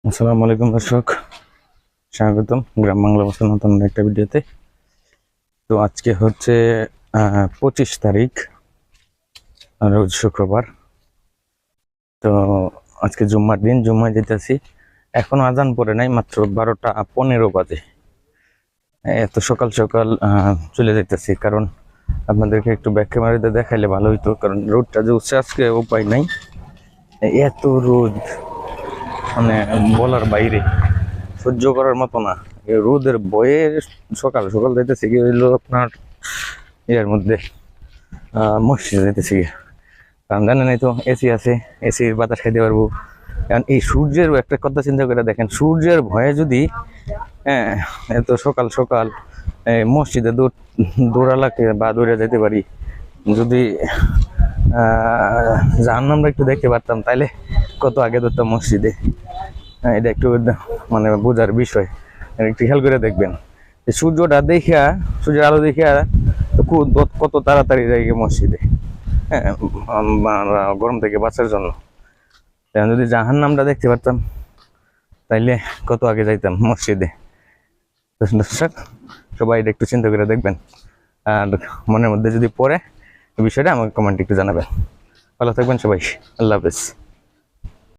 আসসালামু আলাইকুম দর্শক, স্বাগতম গ্রাম বাংলা ভাষার নতুন একটা ভিডিওতে। তো আজকে হচ্ছে 25 তারিখ, রোজ শুক্রবার। তো আজকে জুম্মার দিন, জুম্মায় যেতেছি। এখনো আজান পড়ে নাই, মাত্র 12টা 15 বাজে। এত সকাল সকাল চলে যাইতেছি, কারণ আপনাদেরকে একটু ব্যাক ক্যামেরাতে দেখাইলে ভালো হইতো, কারণ রোদটা যে উঠছে আজকে উপায় নাই। এত রোদ, মানে বলার বাইরে, সহ্য করার মতো না। এই রোদের বয়ে সকাল সকাল যাইতেছি কি হইলো আপনার ইয়ার মধ্যে, মসজিদে যাইতেছি গিয়ে। কারণ জানেন এই তো এসি আছে, এসির বাতাস খাইতে পারবো। কারণ এই সূর্যের একটা কথা চিন্তা করে দেখেন, সূর্যের ভয়ে যদি হ্যাঁ এত সকাল সকাল মসজিদে দৌড়ালাকে বা দৌড়ে যেতে পারি, যদি জাহান্নামটা একটু দেখতে পারতাম, তাইলে কত আগে ধরতাম মসজিদে। এটা একটু মানে বোঝার বিষয়, একটু খেয়াল করে দেখবেন। সূর্যটা দেখিয়া, সূর্যের আলো দেখিয়া তো কত তাড়াতাড়ি যাই মসজিদে, হ্যাঁ, গরম থেকে বাঁচার জন্য। যদি জাহান্নামটা দেখতে পারতাম, তাইলে কত আগে যাইতাম মসজিদে। দর্শক, সবাই এটা একটু চিন্তা করে দেখবেন, আর মনের মধ্যে যদি পড়ে এই বিষয়টা আমাকে কমেন্ট একটু জানাবেন। ভালো থাকবেন সবাই, আল্লাহ হাফেজ।